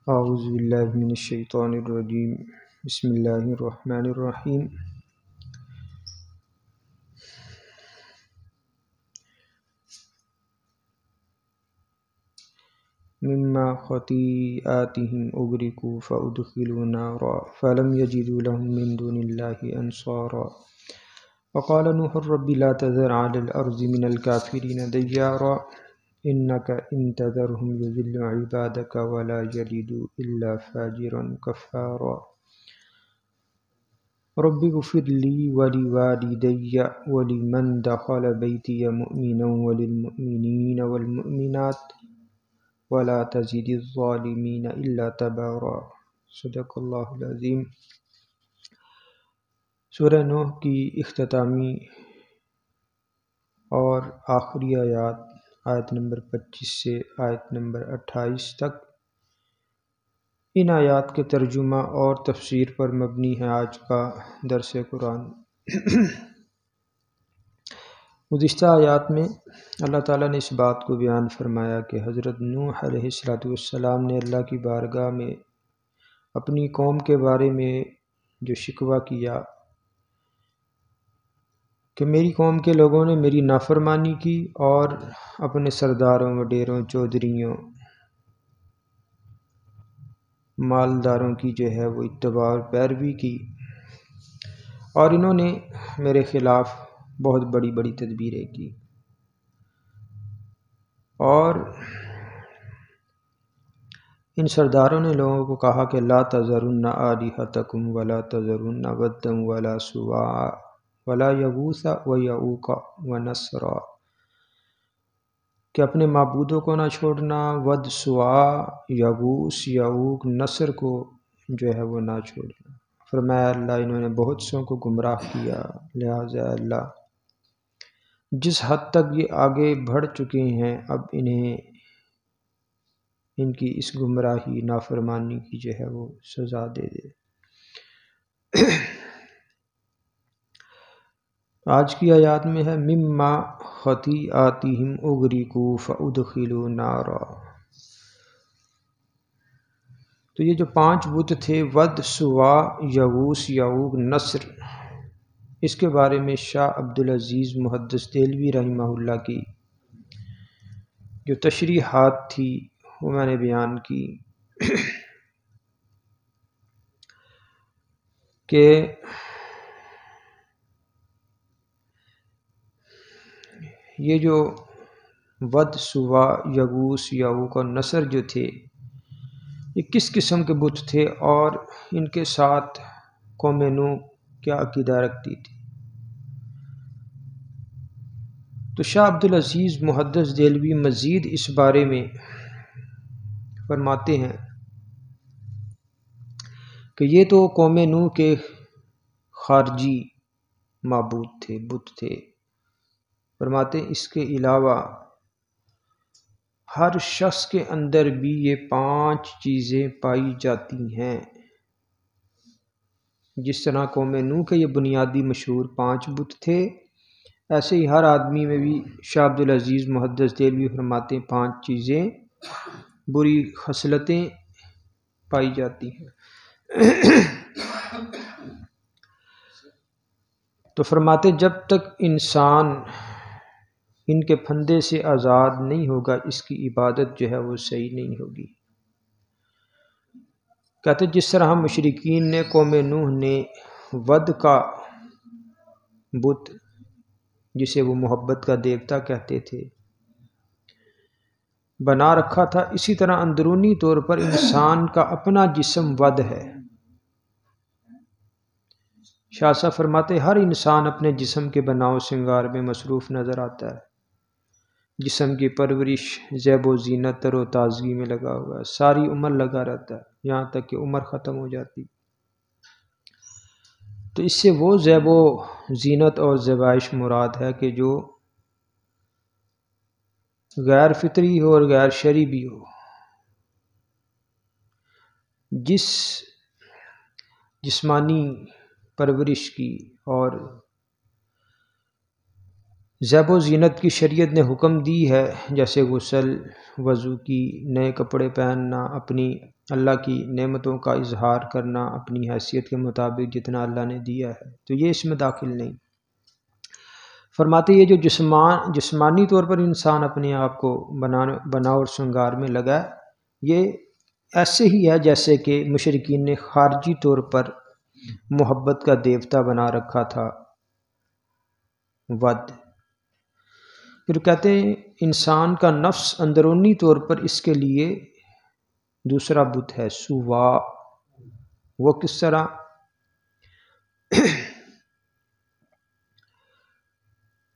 اعوذ باللہ من الشیطان الرجیم بسم اللہ الرحمن الرحیم مما خطیئاتہم اغرقوا فادخلوا نارا فلم یجدوا لهم من دون اللہ انصارا وقال نوح رب لا تذر علی الارض من الکافرین دیارا انك ان تذرهم يضلوا عبادك ولا يلدوا الا فاجرا كفارا رب اغفر لي ولوالدي ولمن دخل بيتي مؤمنا وللمؤمنين والمؤمنات ولا تزد الظالمين الا تبارا صدق اللہ العظیم۔ سورہ نوح کی اختتامی اور آخری آیات آیت نمبر 25 سے آیت نمبر 28 تک، ان آیات کے ترجمہ اور تفسیر پر مبنی ہے آج کا درس قرآن۔ گزشتہ آیات میں اللہ تعالیٰ نے اس بات کو بیان فرمایا کہ حضرت نوح علیہ السلام نے اللہ کی بارگاہ میں اپنی قوم کے بارے میں جو شکوہ کیا کہ میری قوم کے لوگوں نے میری نافرمانی کی اور اپنے سرداروں وڈیروں چودھریوں مالداروں کی جو ہے وہ اتباع اور پیروی کی، اور انہوں نے میرے خلاف بہت بڑی بڑی تدبیریں کی، اور ان سرداروں نے لوگوں کو کہا کہ لا تذرن آلہتکم ولا تذرن ودا ولا سواع ولا یغوث ویعوق ونسرا، کہ اپنے معبودوں کو نہ چھوڑنا، ود، سواع، یغوث، یعوق، نصر کو جو ہے وہ نہ چھوڑنا۔ فرمایا اللہ انہوں نے بہت سوں کو گمراہ کیا، لہٰذا اللہ جس حد تک یہ آگے بڑھ چکے ہیں اب انہیں ان کی اس گمراہی نافرمانی کی جو ہے وہ سزا دے دے۔ آج کی آیات میں ہے مما خطیئاتہم اغرقوا فادخلوا نارا۔ تو یہ جو 5 بت تھے، ود، سواع، یغوث، یعوق، نصر، اس کے بارے میں شاہ عبدالعزیز محدث دہلوی رحمہ اللہ کی جو تشریحات تھی وہ میں نے بیان کی کہ یہ جو ود، سواع، یغوث، یعوق اور نصر جو تھے یہ کس قسم کے بت تھے اور ان کے ساتھ قوم نوح کیا عقیدہ رکھتی تھی۔ تو شاہ عبدالعزیز محدث دہلوی مزید اس بارے میں فرماتے ہیں کہ یہ تو قوم نوح کے خارجی معبود تھے، بت تھے۔ فرماتے ہیں اس کے علاوہ ہر شخص کے اندر بھی یہ 5 چیزیں پائی جاتی ہیں، جس طرح قوم نوح کے یہ بنیادی مشہور 5 بت تھے، ایسے ہی ہر آدمی میں بھی شاہ عبدالعزیز محدث دہلوی فرماتے ہیں 5 چیزیں بری خصلتیں پائی جاتی ہیں۔ تو فرماتے جب تک انسان ان کے پھندے سے آزاد نہیں ہوگا اس کی عبادت جو ہے وہ صحیح نہیں ہوگی۔ کہتے جس طرح مشرکین نے قوم نوح نے ود کا بت جسے وہ محبت کا دیوتا کہتے تھے بنا رکھا تھا، اسی طرح اندرونی طور پر انسان کا اپنا جسم ود ہے۔ شاہ صاحب فرماتے ہر انسان اپنے جسم کے بناؤ سنگار میں مصروف نظر آتا ہے، جسم کی پرورش، زیب و زینت، تر و تازگی میں لگا ہوا ہے، ساری عمر لگا رہتا ہے یہاں تک کہ عمر ختم ہو جاتی۔ تو اس سے وہ زیب و زینت اور زیبائش مراد ہے کہ جو غیر فطری ہو اور غیر شرعی بھی ہو۔ جس جسمانی پرورش کی اور زیب و زینت کی شریعت نے حکم دی ہے، جیسے غسل، وضو کی، نئے کپڑے پہننا، اپنی اللہ کی نعمتوں کا اظہار کرنا اپنی حیثیت کے مطابق جتنا اللہ نے دیا ہے، تو یہ اس میں داخل نہیں۔ فرماتے یہ جو جسمانی طور پر انسان اپنے آپ کو بنا اور سنگار میں لگا ہے، یہ ایسے ہی ہے جیسے کہ مشرکین نے خارجی طور پر محبت کا دیوتا بنا رکھا تھا ود۔ پھر کہتے ہیں انسان کا نفس اندرونی طور پر اس کے لیے دوسرا بت ہے سوا۔ وہ کس طرح؟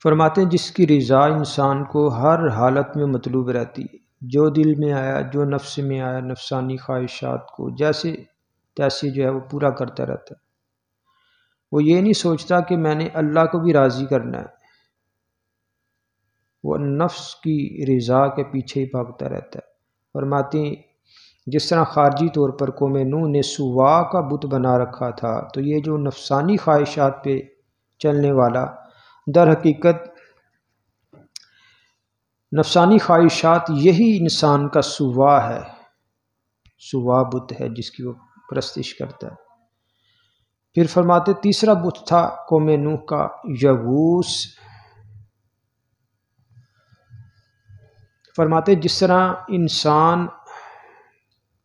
فرماتے ہیں جس کی رضا انسان کو ہر حالت میں مطلوب رہتی ہے، جو دل میں آیا، جو نفس میں آیا، نفسانی خواہشات کو جیسے تیسے جو ہے وہ پورا کرتا رہتا ہے۔ وہ یہ نہیں سوچتا کہ میں نے اللہ کو بھی راضی کرنا ہے، وہ نفس کی رضا کے پیچھے ہی بھاگتا رہتا ہے۔ فرماتے ہیں جس طرح خارجی طور پر قوم نوح نے سوا کا بت بنا رکھا تھا، تو یہ جو نفسانی خواہشات پہ چلنے والا، در حقیقت نفسانی خواہشات یہی انسان کا سوا ہے، سوا بت ہے جس کی وہ پرستش کرتا ہے۔ پھر فرماتے تیسرا بت تھا قوم نوح کا یغوث۔ فرماتے جس طرح انسان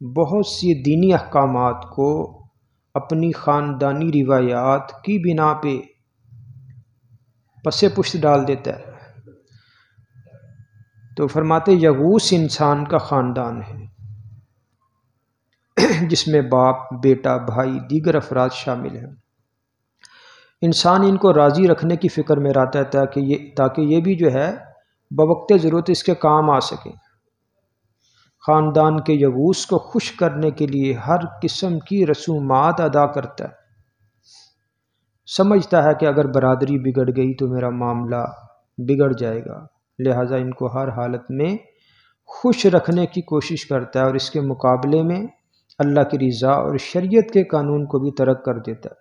بہت سی دینی احکامات کو اپنی خاندانی روایات کی بنا پہ پس پشت ڈال دیتا ہے، تو فرماتے یغوث انسان کا خاندان ہے جس میں باپ، بیٹا، بھائی، دیگر افراد شامل ہیں۔ انسان ان کو راضی رکھنے کی فکر میں رہتا ہے تاکہ یہ بھی جو ہے بوقت ضرورت اس کے کام آ سکیں۔ خاندان کے یغوث کو خوش کرنے کے لیے ہر قسم کی رسومات ادا کرتا ہے، سمجھتا ہے کہ اگر برادری بگڑ گئی تو میرا معاملہ بگڑ جائے گا، لہٰذا ان کو ہر حالت میں خوش رکھنے کی کوشش کرتا ہے، اور اس کے مقابلے میں اللہ کی رضا اور شریعت کے قانون کو بھی ترک کر دیتا ہے۔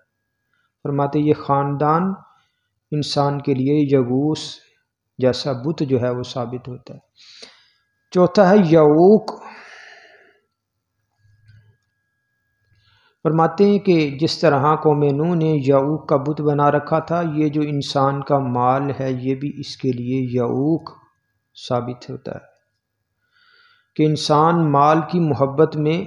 فرماتے یہ خاندان انسان کے لیے یغوث جیسا بت جو ہے وہ ثابت ہوتا ہے۔ چوتھا ہے یعوق۔ فرماتے ہیں کہ جس طرح قوم نوح نے یعوق کا بت بنا رکھا تھا، یہ جو انسان کا مال ہے یہ بھی اس کے لیے یعوق ثابت ہوتا ہے کہ انسان مال کی محبت میں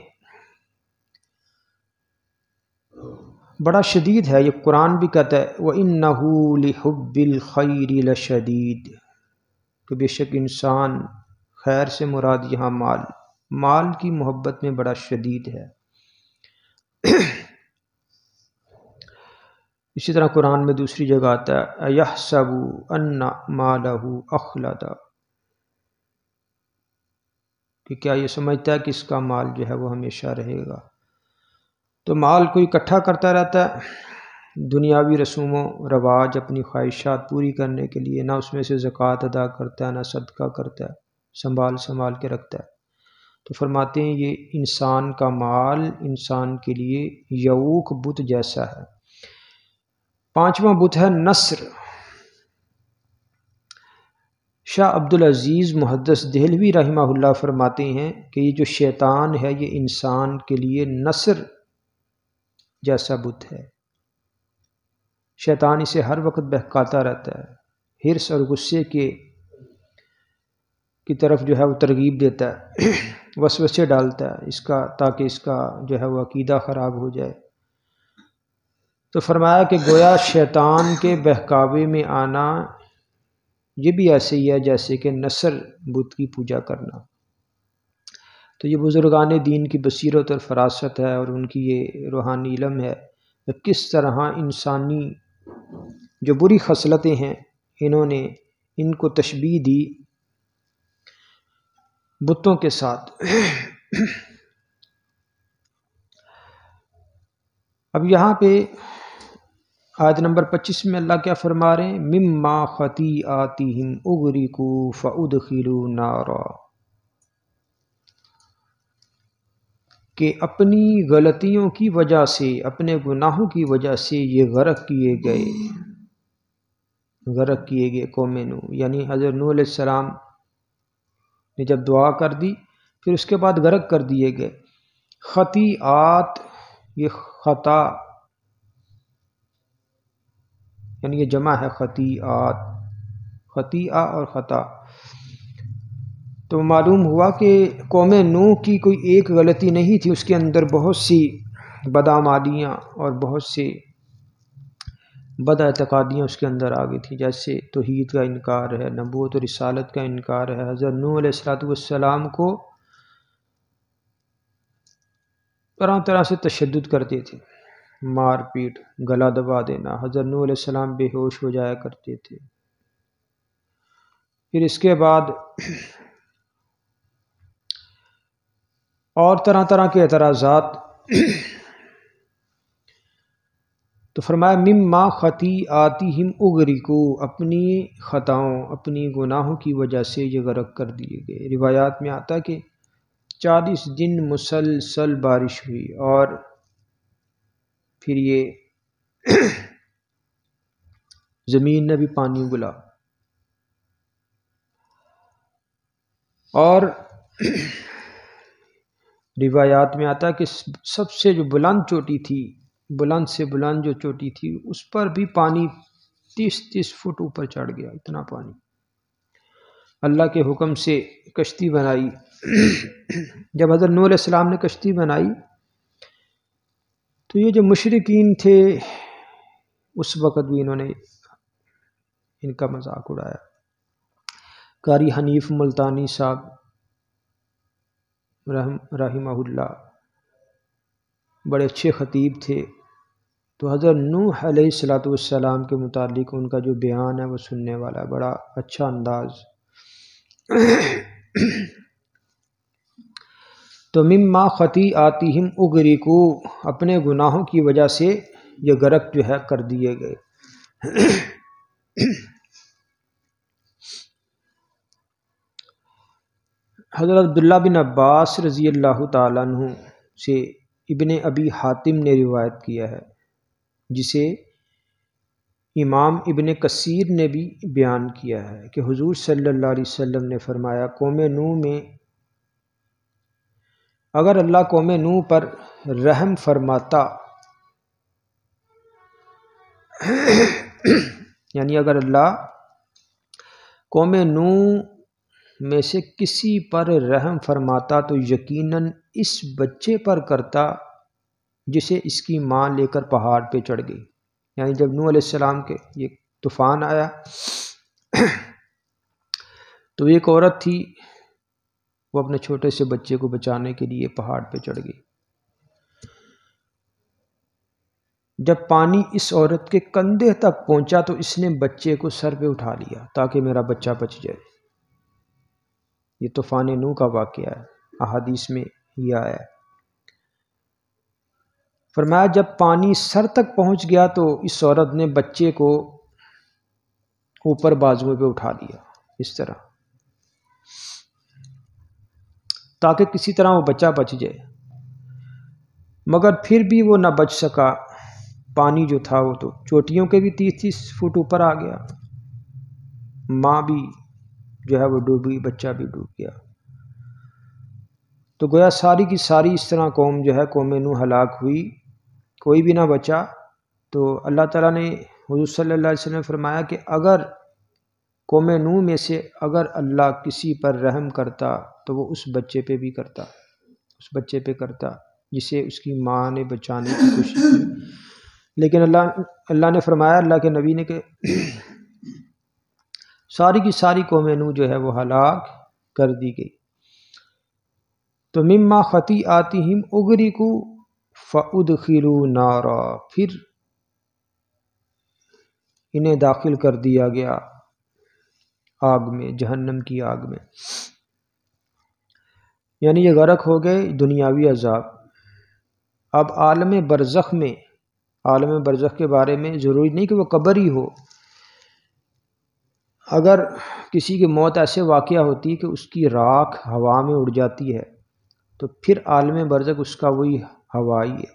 بڑا شدید ہے۔ یہ قرآن بھی کہتا ہے وَإِنَّهُ لِحُبِّ الْخَيْرِ لَشَدِيدٌ، کہ بے شک انسان، خیر سے مراد یہاں مال کی محبت میں بڑا شدید ہے۔ اسی طرح قرآن میں دوسری جگہ آتا ہے أَيَحْسَبُ أَنَّ مَالَهُ أَخْلَدَ، کہ کیا یہ سمجھتا ہے کہ اس کا مال جو ہے وہ ہمیشہ رہے گا۔ تو مال کو اکٹھا کرتا رہتا ہے دنیاوی رسوم و رواج، اپنی خواہشات پوری کرنے کے لیے، نہ اس میں سے زکوٰۃ ادا کرتا ہے، نہ صدقہ کرتا ہے، سنبھال کے رکھتا ہے۔ تو فرماتے ہیں یہ انسان کا مال انسان کے لیے یعوق بت جیسا ہے۔ پانچواں بت ہے نصر۔ شاہ عبدالعزیز محدث دہلوی رحمہ اللہ فرماتے ہیں کہ یہ جو شیطان ہے یہ انسان کے لیے نصر جیسا بت ہے۔ شیطان اسے ہر وقت بہکاتا رہتا ہے، حرص اور غصے کی طرف جو ہے وہ ترغیب دیتا ہے، وسوسے ڈالتا ہے اس کا، تاکہ اس کا جو ہے وہ عقیدہ خراب ہو جائے۔ تو فرمایا کہ گویا شیطان کے بہکاوے میں آنا یہ بھی ایسے ہی ہے جیسے کہ نصر بت کی پوجا کرنا۔ تو یہ بزرگان دین کی بصیرت اور فراست ہے، اور ان کی یہ روحانی علم ہے کہ کس طرح انسانی جو بری خصلتیں ہیں انہوں نے ان کو تشبیہ دی بتوں کے ساتھ۔ اب یہاں پہ آیت نمبر 25 میں اللہ کیا فرما رہے ہیں؟ مما خطیئاتہم اغرقوا فادخلوا نارا، کہ اپنی غلطیوں کی وجہ سے، اپنے گناہوں کی وجہ سے یہ غرق کیے گئے۔ غرق کیے گئے قوم نوح، یعنی حضرت نوح علیہ السلام نے جب دعا کر دی پھر اس کے بعد غرق کر دیے گئے۔ خطیئات، یہ خطا یعنی یہ جمع ہے خطیئات، خطیئہ اور خطا۔ تو معلوم ہوا کہ قوم نوح کی کوئی ایک غلطی نہیں تھی، اس کے اندر بہت سی بدعمالیاں اور بہت سے بد اعتقادیاں اس کے اندر آ گئی تھیں، جیسے توحید کا انکار ہے، نبوت و رسالت کا انکار ہے۔ حضرت نوح علیہ السلام کو طرح طرح سے تشدد کرتے تھے، مار پیٹ، گلا دبا دینا، حضرت نوح علیہ السلام بے ہوش ہو جایا کرتے تھے۔ پھر اس کے بعد اور طرح طرح کے اعتراضات۔ تو فرمایا مما خطیئاتہم اغرقوا، اپنی خطاؤں، اپنی گناہوں کی وجہ سے یہ غرق کر دیے گئے۔ روایات میں آتا کہ 40 دن مسلسل بارش ہوئی اور پھر یہ زمین نے بھی پانی اگلا، اور روایات میں آتا کہ سب سے جو بلند چوٹی تھی، بلند سے بلند جو چوٹی تھی، اس پر بھی پانی 30 فٹ اوپر چڑھ گیا، اتنا پانی۔ اللہ کے حکم سے کشتی بنائی۔ جب حضرت نوح علیہ السلام نے کشتی بنائی تو یہ جو مشرکین تھے اس وقت بھی انہوں نے ان کا مذاق اڑایا۔ قاری حنیف ملتانی صاحب رحمہ اللہ بڑے اچھے خطیب تھے، تو حضرت نوح علیہ السلام کے متعلق ان کا جو بیان ہے وہ سننے والا ہے، بڑا اچھا انداز۔ تو مما خطیئاتہم اغرقوا، اپنے گناہوں کی وجہ سے یہ غرق جو ہے کر دیے گئے۔ حضرت عبداللہ بن عباس رضی اللہ تعالیٰ عنہ سے ابن ابی حاتم نے روایت کیا ہے، جسے امام ابن کثیر نے بھی بیان کیا ہے کہ حضور صلی اللہ علیہ وسلم نے فرمایا، قوم نوح میں اگر اللہ قوم نوح پر رحم فرماتا، یعنی اگر اللہ قوم نوح میں سے کسی پر رحم فرماتا تو یقیناً اس بچے پر کرتا جسے اس کی ماں لے کر پہاڑ پہ چڑھ گئی۔ یعنی جب نوح علیہ السلام کے یہ طوفان آیا تو ایک عورت تھی، وہ اپنے چھوٹے سے بچے کو بچانے کے لیے پہاڑ پہ چڑھ گئی۔ جب پانی اس عورت کے کندھے تک پہنچا تو اس نے بچے کو سر پہ اٹھا لیا تاکہ میرا بچہ بچ جائے۔ یہ طوفان نوح کا واقعہ ہے، احادیث میں یہ آیا ہے۔ فرمایا جب پانی سر تک پہنچ گیا تو اس عورت نے بچے کو اوپر بازوؤں پہ اٹھا لیا اس طرح، تاکہ کسی طرح وہ بچہ بچ جائے، مگر پھر بھی وہ نہ بچ سکا۔ پانی جو تھا وہ تو چوٹیوں کے بھی 30 فٹ اوپر آ گیا، ماں بھی جو ہے وہ ڈوبی، بچہ بھی ڈوب گیا۔ تو گویا ساری کی ساری اس طرح قوم جو ہے قوم نوح ہلاک ہوئی، کوئی بھی نہ بچا۔ تو اللہ تعالیٰ نے حضور صلی اللہ علیہ وسلم نے فرمایا کہ اگر قوم نوح میں سے اگر اللہ کسی پر رحم کرتا تو وہ اس بچے پہ بھی کرتا، اس بچے پہ کرتا جسے اس کی ماں نے بچانے کی کوشش کی۔ لیکن اللہ نے فرمایا، اللہ کے نبی نے، کہ ساری کی ساری قوم نوح جو ہے وہ ہلاک کر دی گئی۔ تو مما خطیئاتہم اغرقوا فادخلوا نارا، پھر انہیں داخل کر دیا گیا آگ میں، جہنم کی آگ میں، یعنی یہ غرق ہو گئے دنیاوی عذاب۔ اب عالم برزخ میں، عالم برزخ کے بارے میں ضروری نہیں کہ وہ قبر ہی ہو، اگر کسی کی موت ایسے واقعہ ہوتی کہ اس کی راکھ ہوا میں اڑ جاتی ہے تو پھر عالم برزخ اس کا وہی ہوا ہی ہے۔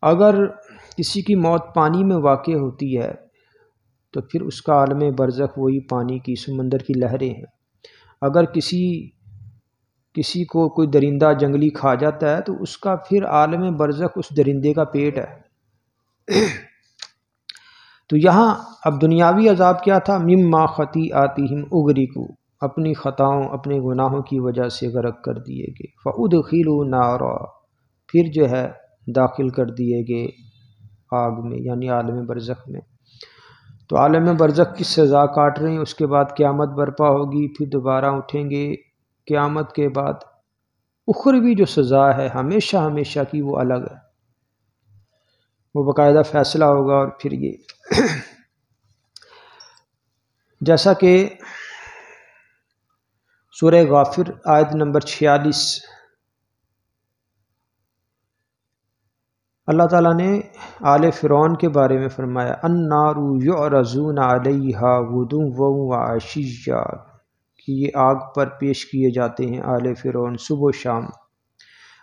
اگر کسی کی موت پانی میں واقع ہوتی ہے تو پھر اس کا عالم برزخ وہی پانی کی سمندر کی لہریں ہیں۔ اگر کسی کو کوئی درندہ جنگلی کھا جاتا ہے تو اس کا پھر عالم برزخ اس درندے کا پیٹ ہے۔ تو یہاں اب دنیاوی عذاب کیا تھا؟ مما خطیئاتہم اغرقوا، اپنی خطاؤں اپنے گناہوں کی وجہ سے غرق کر دیے گئے۔ فادخلوا نارا، پھر جو ہے داخل کر دیے گئے آگ میں، یعنی عالم برزخ میں۔ تو عالم برزخ کی سزا کاٹ رہے ہیں، اس کے بعد قیامت برپا ہوگی، پھر دوبارہ اٹھیں گے۔ قیامت کے بعد اخروی جو سزا ہے ہمیشہ ہمیشہ کی، وہ الگ ہے، وہ باقاعدہ فیصلہ ہوگا۔ اور پھر یہ جیسا کہ سورہ غافر آیت نمبر 46، اللہ تعالیٰ نے آل فرعون کے بارے میں فرمایا النار یعرضون علیہا غدوا وعشیا، کہ یہ آگ پر پیش کیے جاتے ہیں آل فرعون صبح و شام۔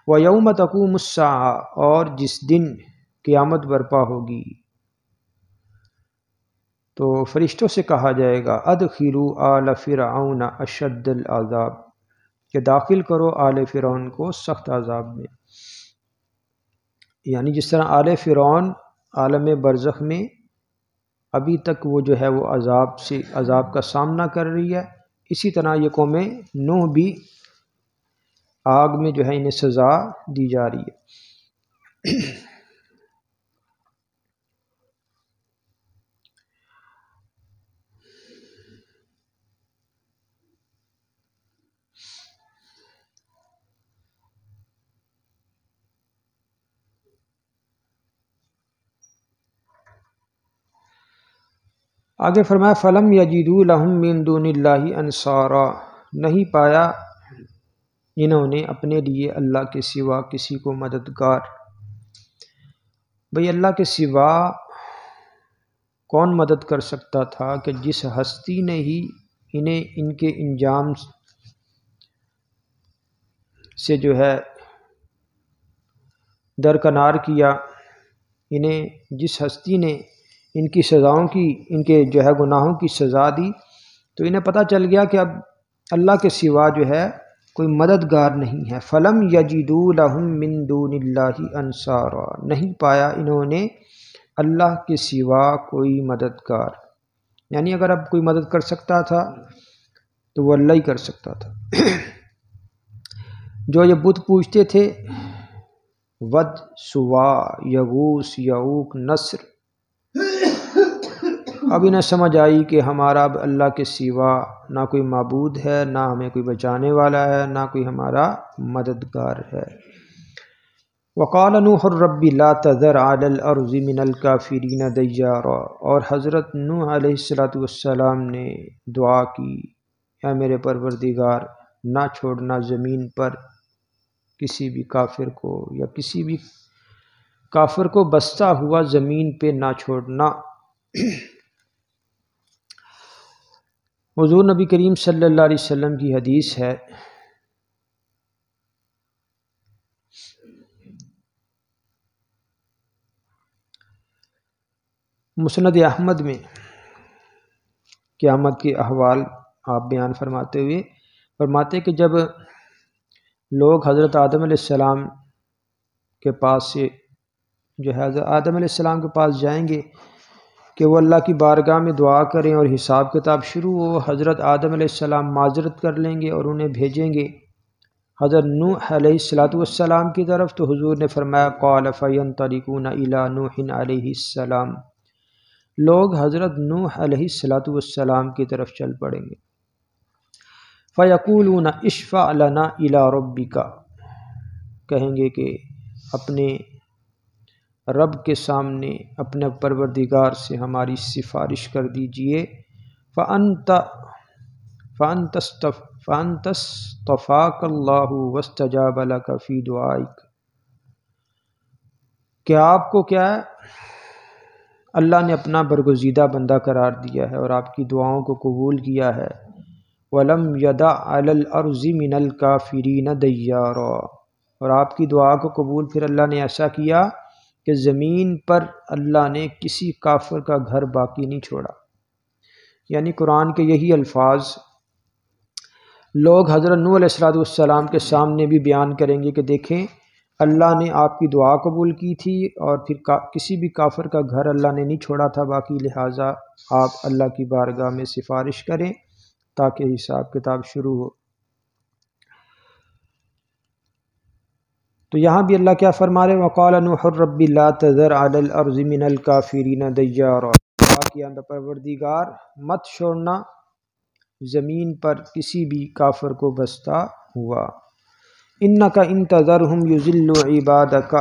ویوم تقوم الساعہ، اور جس دن قیامت برپا ہوگی تو فرشتوں سے کہا جائے گا ادخلوا آل فرعون اشد العذاب، کہ داخل کرو آل فرعون کو سخت عذاب میں۔ یعنی جس طرح آل فرعون عالم برزخ میں ابھی تک وہ جو ہے وہ عذاب کا سامنا کر رہی ہے، اسی طرح یہ قوم نوح بھی آگ میں جو ہے انہیں سزا دی جا رہی ہے۔ آگے فرمایا فلم یجدوا لهم من دون اللہ انصارا، نہیں پایا انہوں نے اپنے لیے اللہ کے سوا کسی کو مددگار۔ بھئی اللہ کے سوا کون مدد کر سکتا تھا کہ جس ہستی نے ہی انہیں ان کے انجام سے جو ہے درکنار کیا، انہیں جس ہستی نے ان کی سزاؤں کی، ان کے جو ہے گناہوں کی سزا دی، تو انہیں پتہ چل گیا کہ اب اللہ کے سوا جو ہے کوئی مددگار نہیں ہے۔ فلم یجدوا لهم من دون اللہ انصارا، نہیں پایا انہوں نے اللہ کے سوا کوئی مددگار۔ یعنی اگر اب کوئی مدد کر سکتا تھا تو وہ اللہ ہی کر سکتا تھا۔ جو یہ بت پوجتے تھے ود، سوا، یغوث، یعوق، نصر، اب انہیں سمجھ آئی کہ ہمارا اب اللہ کے سوا نہ کوئی معبود ہے، نہ ہمیں کوئی بچانے والا ہے، نہ کوئی ہمارا مددگار ہے۔ وقال نوح رب لا تذر علی الارض من الکافرین دیارا، اور حضرت نوح علیہ السلام نے دعا کی اے میرے پروردگار نہ چھوڑنا زمین پر کسی بھی کافر کو، یا کسی بھی کافر کو بستا ہوا زمین پہ نہ چھوڑنا۔ حضور نبی کریم صلی اللہ علیہ وسلم کی حدیث ہے مسند احمد میں، قیامت کے احوال آپ بیان فرماتے ہوئے فرماتے کہ جب لوگ حضرت آدم علیہ السلام کے پاس سے جو ہے حضرت آدم علیہ السلام کے پاس جائیں گے کہ وہ اللہ کی بارگاہ میں دعا کریں اور حساب کتاب شروع ہو، حضرت آدم علیہ السلام معذرت کر لیں گے اور انہیں بھیجیں گے حضرت نوح علیہ السلام کی طرف، تو حضور نے فرمایا قال فینطلقون الی نوح علیہ السلام، لوگ حضرت نوح علیہ السلام کی طرف چل پڑیں گے۔ فیقولون اشفع لنا الی ربک، کہیں گے کہ اپنے رب کے سامنے اپنے پروردگار سے ہماری سفارش کر دیجئے۔ فَأَنْتَ اصْطَفَاكَ اللَّهُ وَاسْتَجَابَ لَكَ فِي دُعَائِكَ، کہ آپ کو کیا ہے اللہ نے اپنا برگزیدہ بندہ قرار دیا ہے اور آپ کی دعاؤں کو قبول کیا ہے۔ وَلَمْ يَدَعْ عَلَى الْأَرْضِ مِنَ الْكَافِرِينَ دَيَّارًا، اور آپ کی دعا کو قبول پھر اللہ نے ایسا کیا کہ زمین پر اللہ نے کسی کافر کا گھر باقی نہیں چھوڑا۔ یعنی قرآن کے یہی الفاظ لوگ حضرت نوح علیہ السلام کے سامنے بھی بیان کریں گے کہ دیکھیں اللہ نے آپ کی دعا قبول کی تھی، اور پھر کسی بھی کافر کا گھر اللہ نے نہیں چھوڑا تھا باقی، لہٰذا آپ اللہ کی بارگاہ میں سفارش کریں تاکہ حساب کتاب شروع ہو۔ تو یہاں بھی اللہ کیا فرما رہے ہیں؟ وَقَالَ نُوحٌ رَبِّ لَا تَذَرْ عَلَى الْأَرْضِ مِنَ الْكَافِرِينَ دَيَّارًا، دعا کیا پروردگار مت چھوڑنا زمین پر کسی بھی کافر کو بستا ہوا۔ اِنَّكَ إِن تَذَرْهُمْ يُضِلُّوا عِبَادَكَ،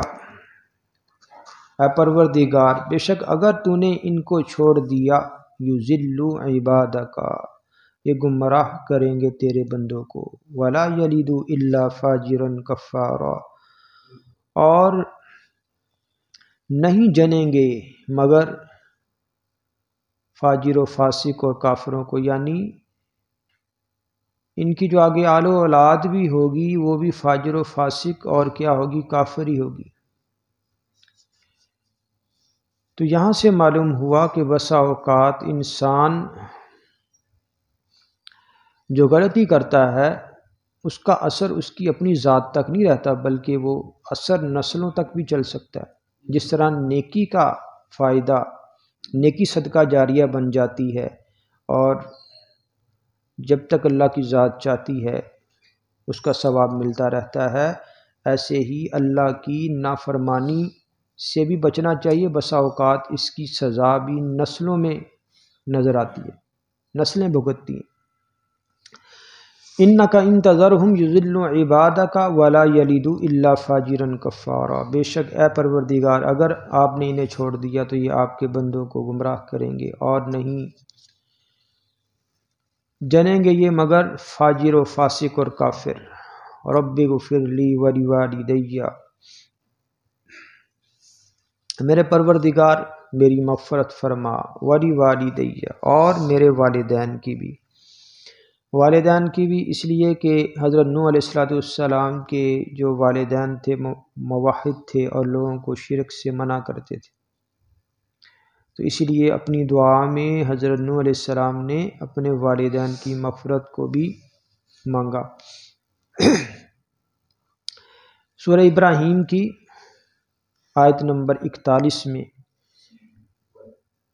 اے پروردگار بے شک اگر تو نے ان کو چھوڑ دیا، يُضِلُّوا عِبَادَكَ یہ گمراہ کریں گے تیرے بندوں کو، وَلَا يَلِدُوا إِلَّا فَاجِرًا كَفَّارًا اور نہیں جنیں گے مگر فاجر و فاسق اور کافروں کو، یعنی ان کی جو آگے آل و اولاد بھی ہوگی وہ بھی فاجر و فاسق اور کیا ہوگی؟ کافر ہی ہوگی۔ تو یہاں سے معلوم ہوا کہ بسا اوقات انسان جو غلطی کرتا ہے اس کا اثر اس کی اپنی ذات تک نہیں رہتا، بلکہ وہ اثر نسلوں تک بھی چل سکتا ہے۔ جس طرح نیکی کا فائدہ نیکی صدقہ جاریہ بن جاتی ہے اور جب تک اللہ کی ذات چاہتی ہے اس کا ثواب ملتا رہتا ہے، ایسے ہی اللہ کی نافرمانی سے بھی بچنا چاہیے۔ بسا اوقات اس کی سزا بھی نسلوں میں نظر آتی ہے، نسلیں بھگتتی ہیں۔ اِنَّكَ إِن تَذَرْهُمْ يُضِلُّوا عِبَادَكَ وَلَا يَلِدُوا إِلَّا فَاجِرًا كَفَّارًا بے شک اے پروردگار اگر آپ نے انہیں چھوڑ دیا تو یہ آپ کے بندوں کو گمراہ کریں گے اور نہیں جنیں گے یہ مگر فاجر و فاسق اور کافر۔ رب اغفر لی وَلِوَالِدَیَّ میرے پروردگار میری مغفرت فرما، وَلِوَالِدَیَّ اور میرے والدین کی بھی۔ والدین کی بھی اس لیے کہ حضرت نوح علیہ السلام کے جو والدین تھے موحد تھے اور لوگوں کو شرک سے منع کرتے تھے، تو اسی لیے اپنی دعا میں حضرت نوح علیہ السلام نے اپنے والدین کی مغفرت کو بھی مانگا۔ سورہ ابراہیم کی آیت نمبر 41 میں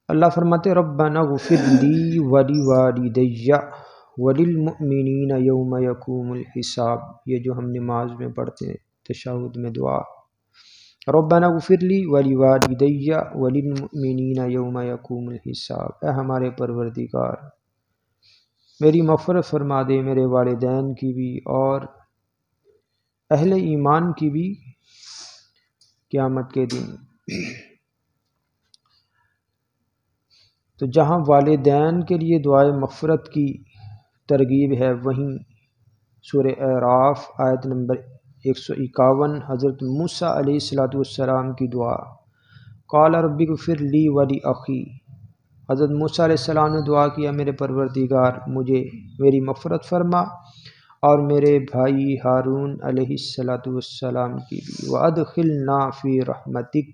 اللہ فرماتے ربنا اغفر لی ولیوالدی وللمؤمنین یوم یقوم الحساب، یہ جو ہم نماز میں پڑھتے ہیں تشہد میں دعا، ربنا اغفر لی ولیوالدی وللمؤمنین یوم یقوم الحساب، اے ہمارے پروردگار میری مغفرت فرما دے میرے والدین کی بھی اور اہل ایمان کی بھی قیامت کے دن۔ تو جہاں والدین کے لیے دعائے مغفرت کی ترغیب ہے، وہیں سورہ اعراف آیت نمبر 151 حضرت موسیٰ علیہ السلام کی دعا، قال رب اغفر لی ولی حضرت موسیٰ علیہ السلام نے دعا کیا میرے پروردگار مجھے میری مغفرت فرما اور میرے بھائی ہارون علیہ السلام کی بھی، وادخلنا فی رحمتک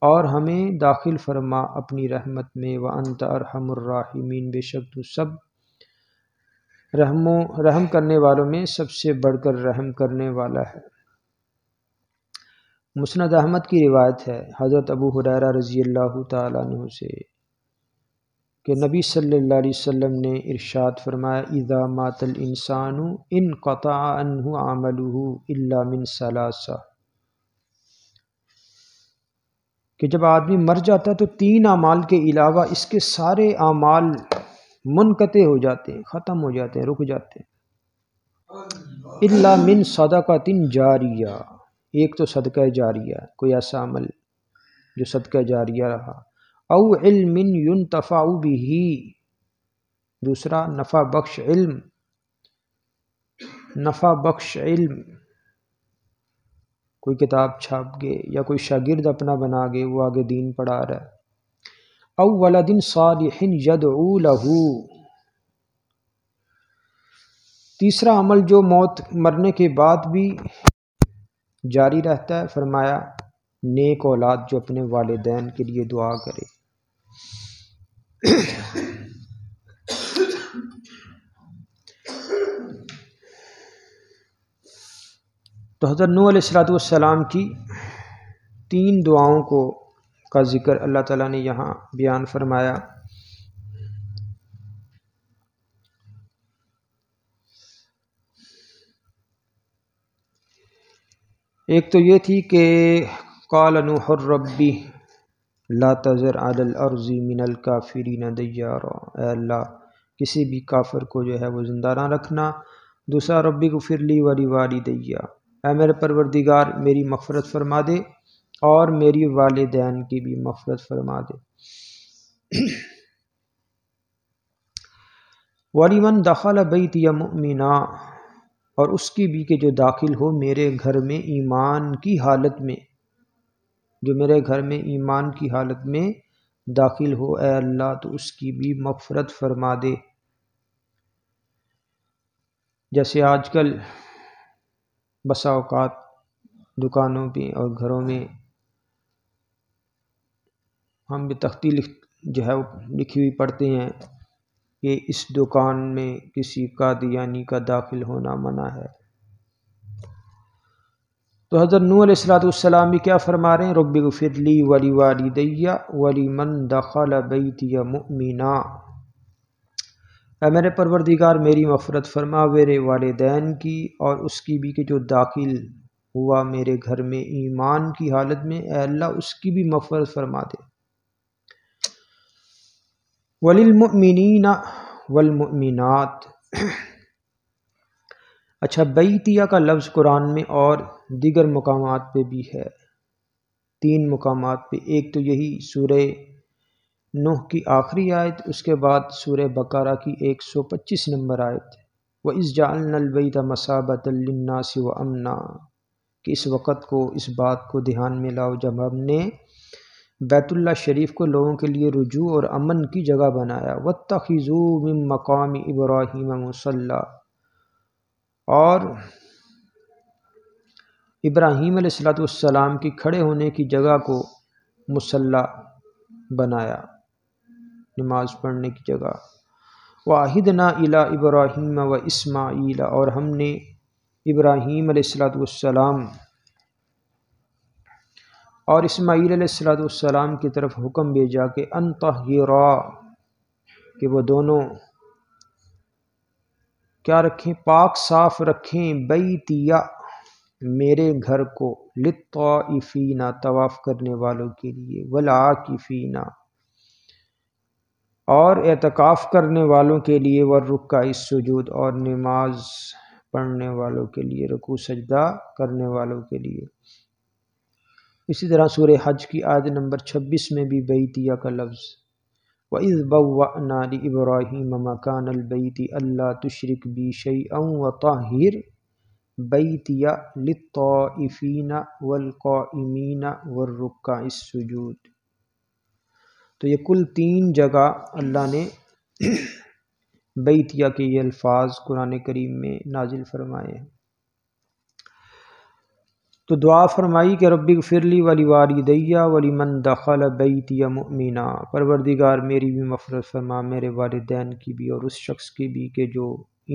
اور ہمیں داخل فرما اپنی رحمت میں، وانت ارحم الراحمین بے شک تو سب رحم کرنے والوں میں سب سے بڑھ کر رحم کرنے والا ہے۔ مسند احمد کی روایت ہے حضرت ابو ہریرہ رضی اللہ تعالیٰ عنہ سے کہ نبی صلی اللہ علیہ وسلم نے ارشاد فرمایا اذا مات الانسان انقطع عنہ عملہ الا من ثلاثہ، کہ جب آدمی مر جاتا ہے تو 3 اعمال کے علاوہ اس کے سارے اعمال منقطع ہو جاتے ہیں، ختم ہو جاتے ہیں، رک جاتے ہیں۔ الا من صدقۃ جاریہ، ایک تو صدقہ جاریہ، کوئی ایسا عمل جو صدقہ جاریہ رہا، او علم ينتفع به، دوسرا نفع بخش علم، نفع بخش علم، کوئی کتاب چھاپ گئے یا کوئی شاگرد اپنا بنا گئے وہ آگے دین پڑھا رہا ہے، او ولد صالح یدعو له، تیسرا عمل جو موت مرنے کے بعد بھی جاری رہتا ہے، فرمایا نیک اولاد جو اپنے والدین کے لیے دعا کرے۔ تو حضرت نوح علیہ السلام کی 3 دعاؤں کا ذکر اللہ تعالیٰ نے یہاں بیان فرمایا۔ ایک تو یہ تھی کہ قال نوح ربی لا تذر علی الارض من الکافرین دیارا، اے اللہ کسی بھی کافر کو جو ہے وہ زندہ نہ رکھنا۔ دوسرا ربی اغفر لی ولی والدی، اے میرے پروردگار میری مغفرت فرما دے اور میری والدین کی بھی مغفرت فرما دے۔ وَلِمَنْ دَخَلَ بَيْتِيَ مُؤْمِنًا، اور اس کی بھی کہ جو داخل ہو میرے گھر میں ایمان کی حالت میں، جو میرے گھر میں ایمان کی حالت میں داخل ہو اے اللہ تو اس کی بھی مغفرت فرما دے۔ جیسے آج کل بسا اوقات دکانوں پہ اور گھروں میں ہم بھی تختی جو ہے وہ لکھی ہوئی پڑھتے ہیں کہ اس دکان میں کسی قادیانی کا داخل ہونا منع ہے۔ تو حضرت نوح علیہ السلام بھی کیا فرما رہے ہیں؟ رب اغفر لی ولی والدی ولمن دخل بیتی مؤمنا، اے میرے پروردگار میری مغفرت فرما میرے والدین کی اور اس کی بھی کہ جو داخل ہوا میرے گھر میں ایمان کی حالت میں، اے اللہ اس کی بھی مغفرت فرما دے۔ وللمؤمنین والمؤمنات، اچھا بیتیہ کا لفظ قرآن میں اور دیگر مقامات پہ بھی ہے، 3 مقامات پہ۔ ایک تو یہی سورہ نوح کی آخری آیت، اس کے بعد سورہ بقرہ کی 125 نمبر آیت، وَإِذْ جَعَلْنَا الْبَيْتَ مَثَابَةً لِلنَّاسِ وَأَمْنًا، کہ اس وقت کو، اس بات کو دھیان میں لاؤ جب ہم نے بیت اللہ شریف کو لوگوں کے لیے رجوع اور امن کی جگہ بنایا۔ وَاتَّخِذُوا مِن مَّقَامِ إِبْرَاهِيمَ مُصَلًّى، اور ابراہیم علیہ السلام کی کھڑے ہونے کی جگہ کو مصلی بنایا، نماز پڑھنے کی جگہ۔ وَعَهِدْنَا إِلَىٰ إِبْرَاهِيمَ وَإِسْمَاعِيلَ، اور ہم نے ابراہیم علیہ السلام اور اسماعیل علیہ السلام کی طرف حکم بھیجا کہ ان طہرا، کہ وہ دونوں کیا رکھیں؟ پاک صاف رکھیں، بیتیہ میرے گھر کو، للطائفین طواف کرنے والوں کے لیے، والعاکفین اور اعتکاف کرنے والوں کے لیے، والرکع السجود اور نماز پڑھنے والوں کے لیے، رکوع سجدہ کرنے والوں کے لیے۔ اسی طرح سورہ حج کی آیت نمبر 26 میں بھی بیتیہ کا لفظ، وَإِذْ بَوَّأْنَا لِإِبْرَاهِيمَ مَكَانَ الْبَيْتِ أَلَّا تُشْرِكْ بِي شَيْئًا وَطَهِّرْ بَيْتِيَ لِلطَّائِفِينَ وَالْقَائِمِينَ وَالرُّكَّعِ السُّجُودِ۔ تو یہ کل 3 جگہ اللہ نے بیتیہ کے یہ الفاظ قرآن کریم میں نازل فرمائے ہیں۔ تو دعا فرمائی کہ رب اغفر لی ولی والدی ولمن دخل بیتی مؤمنا، پروردگار میری بھی مغفرت فرما، میرے والدین کی بھی اور اس شخص کی بھی کہ جو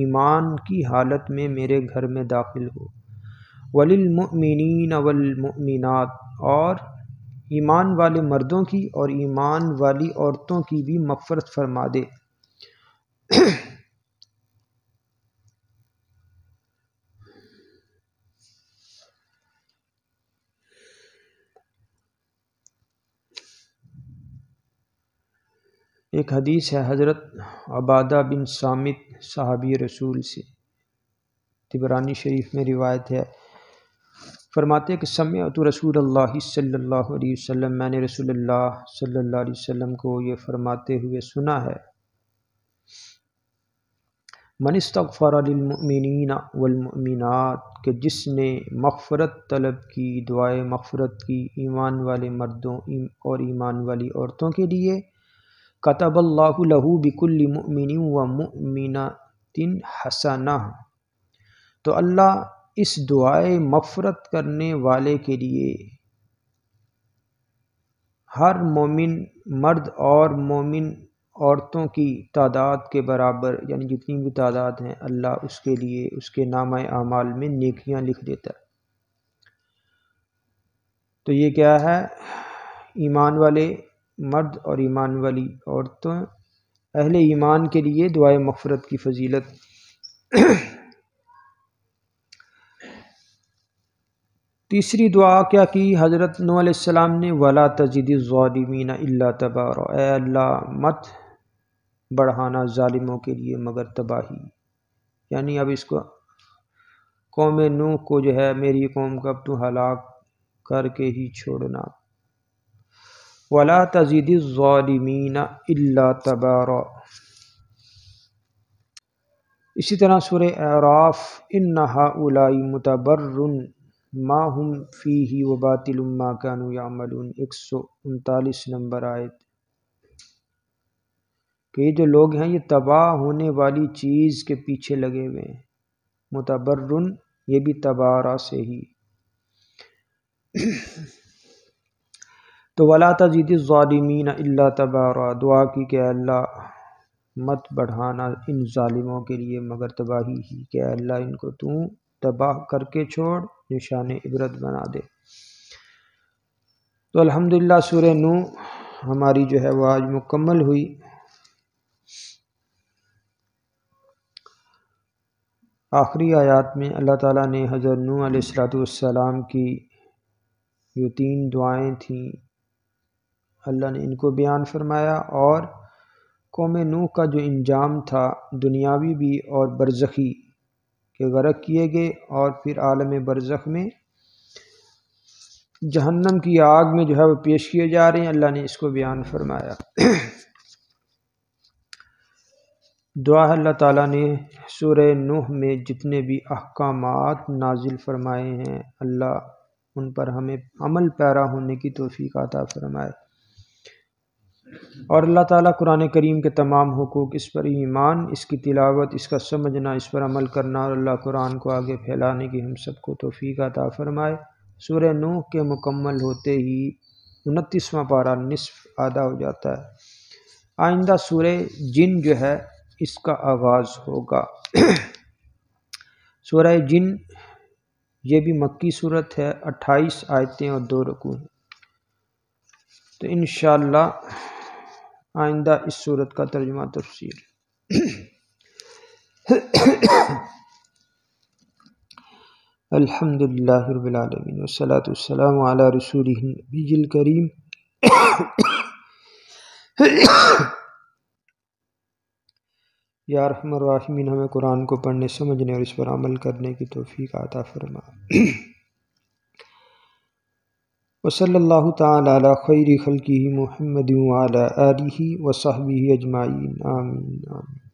ایمان کی حالت میں میرے گھر میں داخل ہو۔ وللمؤمنین والمؤمنات، اور ایمان والے مردوں کی اور ایمان والی عورتوں کی بھی مغفرت فرما دے۔ ایک حدیث ہے حضرت عبادہ بن صامت صحابی رسول سے، طبرانی شریف میں روایت ہے، فرماتے کہ سمعت رسول اللہ صلی اللہ علیہ وسلم، میں نے رسول اللہ صلی اللہ علیہ وسلم کو یہ فرماتے ہوئے سنا ہے، من استغفر للمؤمنین والمؤمنات، کہ جس نے مغفرت طلب کی، دعائے مغفرت کی ایمان والے مردوں اور ایمان والی عورتوں کے لیے، کتب اللہ لہ بکل مؤمن و مؤمنۃ حسنہ، تو اللہ اس دعائے مغفرت کرنے والے کے لیے ہر مومن مرد اور مومن عورتوں کی تعداد کے برابر، یعنی جتنی بھی تعداد ہیں، اللہ اس کے لیے اس کے نامہ اعمال میں نیکیاں لکھ دیتا ہے۔ تو یہ کیا ہے؟ ایمان والے مرد اور ایمان والی عورتوں، اہل ایمان کے لیے دعائے مغفرت کی فضیلت۔ تیسری دعا کیا کی حضرت نوح علیہ السلام نے؟ وَلَا تَزِدِ الظَّالِمِينَ إِلَّا تَبَارًا، اے اللہ مت بڑھانا ظالموں کے لیے مگر تباہی، یعنی اب اس کو قوم نوح کو جو ہے میری قوم کا اب تو ہلاک کر کے ہی چھوڑنا۔ وَلَا تَزِدِ الظَّالِمِينَ إِلَّا تَبَارًا۔ اسی طرح سورہ اعراف، إِنَّ هَؤُلَاءِ مُتَبَرٌّ مَا هُمْ فِيهِ وَبَاطِلٌ مَا كَانُوا يَعْمَلُونَ، 139 نمبر آیت، کہ یہ جو لوگ ہیں یہ تباہ ہونے والی چیز کے پیچھے لگے ہوئے ہیں۔ متبرن یہ بھی تبارہ سے ہی۔ تو وَلَا تَزِدِ الظَّالِمِينَ إِلَّا تَبَارًا، دعا کی کہ اللہ مت بڑھانا ان ظالموں کے لیے مگر تباہی ہی، کہ اللہ ان کو تو تباہ کر کے چھوڑ، نشان عبرت بنا دے۔ تو الحمدللہ سورہ نوح ہماری جو ہے وہ آج مکمل ہوئی۔ آخری آیات میں اللہ تعالیٰ نے حضرت نوح علیہ السلام کی جو 3 دعائیں تھیں اللہ نے ان کو بیان فرمایا، اور قوم نوح کا جو انجام تھا دنیاوی بھی اور برزخی، کہ غرق کیے گئے اور پھر عالم برزخ میں جہنم کی آگ میں جو ہے وہ پیش کیے جا رہے ہیں، اللہ نے اس کو بیان فرمایا۔ دعا ہے اللہ تعالیٰ نے سورہ نوح میں جتنے بھی احکامات نازل فرمائے ہیں اللہ ان پر ہمیں عمل پیرا ہونے کی توفیق عطا فرمائے، اور اللہ تعالیٰ قرآن کریم کے تمام حقوق، اس پر ایمان، اس کی تلاوت، اس کا سمجھنا، اس پر عمل کرنا، اور اللہ قرآن کو آگے پھیلانے کی ہم سب کو توفیق عطا فرمائے۔ سورہ نوح کے مکمل ہوتے ہی 29واں پارہ نصف آدھا ہو جاتا ہے۔ آئندہ سورہ جن جو ہے اس کا آغاز ہوگا۔ سورہ جن یہ بھی مکی صورت ہے، 28 آیتیں اور 2 رکوع ہیں۔ تو انشاءاللہ آئندہ اس صورت کا ترجمہ تفسیر۔ الحمدللہ رب العالمین والصلاة والسلام علی رسولہ النبی الکریم۔ یا ارحم الراحمین، ہمیں قرآن کو پڑھنے، سمجھنے اور اس پر عمل کرنے کی توفیق عطا فرما۔ وصلی اللہ تعالی علی خیر خلقہ محمد وعلی آلہ وصحبہ اجمعین، آمین آمین۔